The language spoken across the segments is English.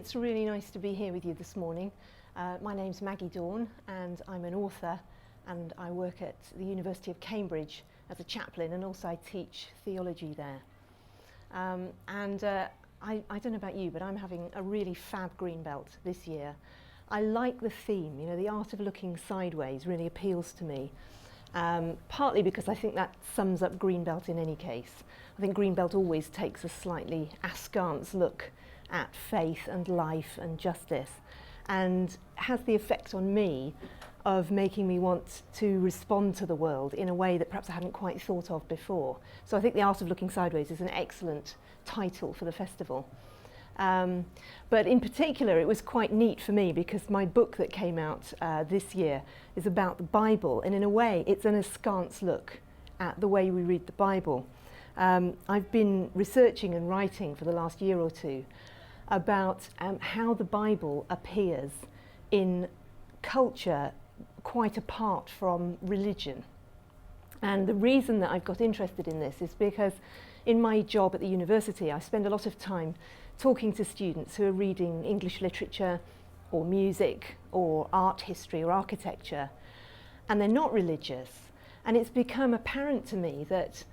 It's really nice to be here with you this morning. My name's Maggi Dawn and I'm an author, and I work at the University of Cambridge as a chaplain, and also I teach theology there. I don't know about you, but I'm having a really fab Greenbelt this year. I like the theme, you know, the art of looking sideways really appeals to me. Partly because I think that sums up Greenbelt in any case. I think Greenbelt always takes a slightly askance look at faith and life and justice, and has the effect on me of making me want to respond to the world in a way that perhaps I hadn't quite thought of before. So I think The Art of Looking Sideways is an excellent title for the festival. But in particular, it was quite neat for me because my book that came out this year is about the Bible, and in a way it's an askance look at the way we read the Bible. I've been researching and writing for the last year or two about how the Bible appears in culture quite apart from religion. And the reason that I've got interested in this is because in my job at the university, I spend a lot of time talking to students who are reading English literature or music or art history or architecture, and they're not religious. And it's become apparent to me that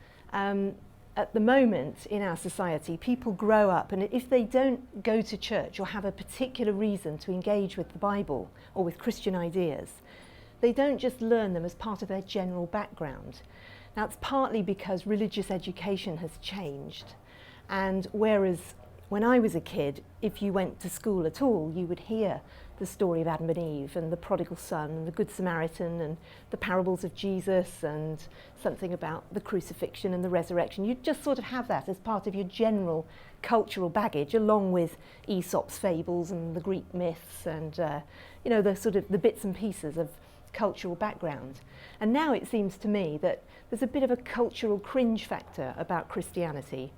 at the moment in our society, people grow up, and if they don't go to church or have a particular reason to engage with the Bible or with Christian ideas, they don't just learn them as part of their general background. Now, it's partly because religious education has changed, and whereas when I was a kid, if you went to school at all, you would hear the story of Adam and Eve and the prodigal son and the Good Samaritan and the parables of Jesus and something about the crucifixion and the resurrection. You'd just sort of have that as part of your general cultural baggage, along with Aesop's fables and the Greek myths and you know, the sort of the bits and pieces of cultural background. And now it seems to me that there's a bit of a cultural cringe factor about Christianity,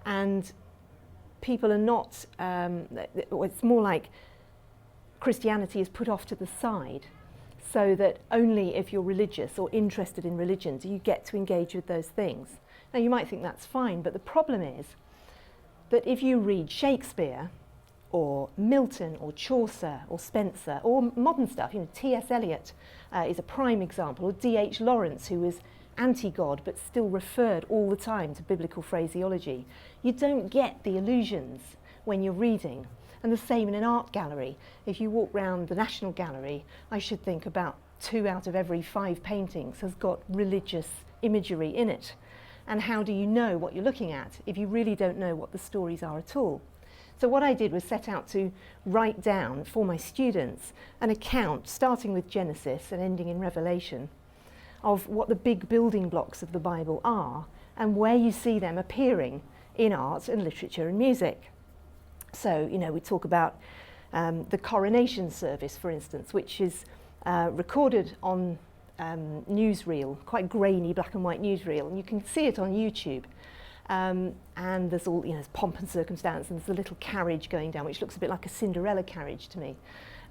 and people are not, it's more like Christianity is put off to the side, so that only if you're religious or interested in religion do you get to engage with those things. Now, you might think that's fine, but the problem is that if you read Shakespeare or Milton or Chaucer or Spencer or modern stuff, you know, T.S. Eliot is a prime example, or D.H. Lawrence, who was anti-God but still referred all the time to biblical phraseology, you don't get the illusions when you're reading. And the same in an art gallery. If you walk round the National Gallery, I should think about 2 out of every 5 paintings has got religious imagery in it. And how do you know what you're looking at if you really don't know what the stories are at all? So what I did was set out to write down for my students an account, starting with Genesis and ending in Revelation, of what the big building blocks of the Bible are and where you see them appearing in art and literature and music. So, you know, we talk about the coronation service, for instance, which is recorded on newsreel, quite grainy black and white newsreel, and you can see it on YouTube. And there's all, you know, there's pomp and circumstance, and there's a little carriage going down, which looks a bit like a Cinderella carriage to me.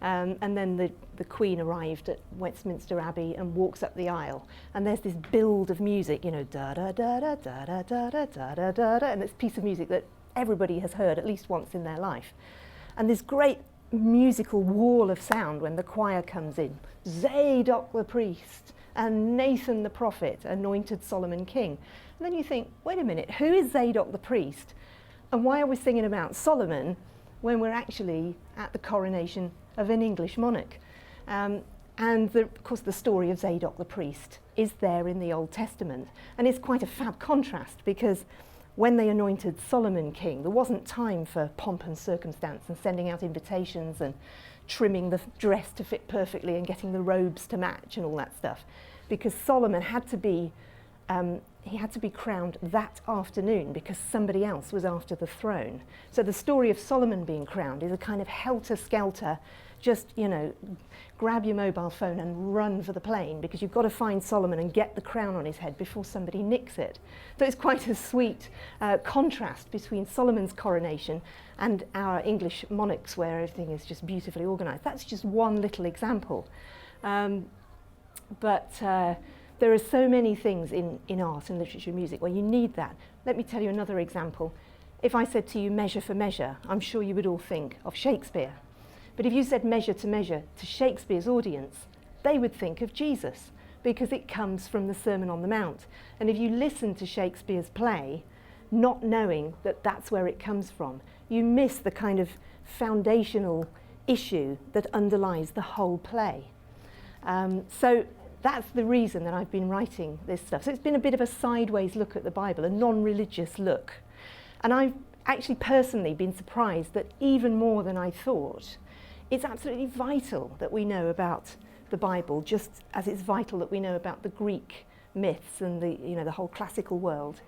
And then the Queen arrived at Westminster Abbey and walks up the aisle, and there's this build of music, you know, da da da da da da da da da da da da, and it's a piece of music that everybody has heard at least once in their life. And this great musical wall of sound when the choir comes in, Zadok the priest and Nathan the prophet anointed Solomon king. And then you think, wait a minute, who is Zadok the priest? And why are we singing about Solomon when we're actually at the coronation of an English monarch? And of course the story of Zadok the priest is there in the Old Testament. And it's quite a fab contrast, because when they anointed Solomon king, there wasn't time for pomp and circumstance and sending out invitations and trimming the dress to fit perfectly and getting the robes to match and all that stuff, because Solomon had to be crowned that afternoon because somebody else was after the throne. So the story of Solomon being crowned is a kind of helter-skelter, just, you know, grab your mobile phone and run for the plane, because you've got to find Solomon and get the crown on his head before somebody nicks it. So it's quite a sweet contrast between Solomon's coronation and our English monarchs, where everything is just beautifully organised. That's just one little example. But there are so many things in art and literature and music where you need that. Let me tell you another example. If I said to you measure for measure, I'm sure you would all think of Shakespeare. But if you said measure to Shakespeare's audience, they would think of Jesus, because it comes from the Sermon on the Mount. And if you listen to Shakespeare's play, not knowing that that's where it comes from, you miss the kind of foundational issue that underlies the whole play. So that's the reason that I've been writing this stuff. So it's been a bit of a sideways look at the Bible, a non-religious look. And I've actually personally been surprised that even more than I thought, it's absolutely vital that we know about the Bible, just as it's vital that we know about the Greek myths and the whole classical world,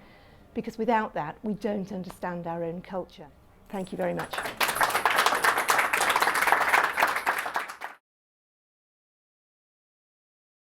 because without that we don't understand our own culture. Thank you very much.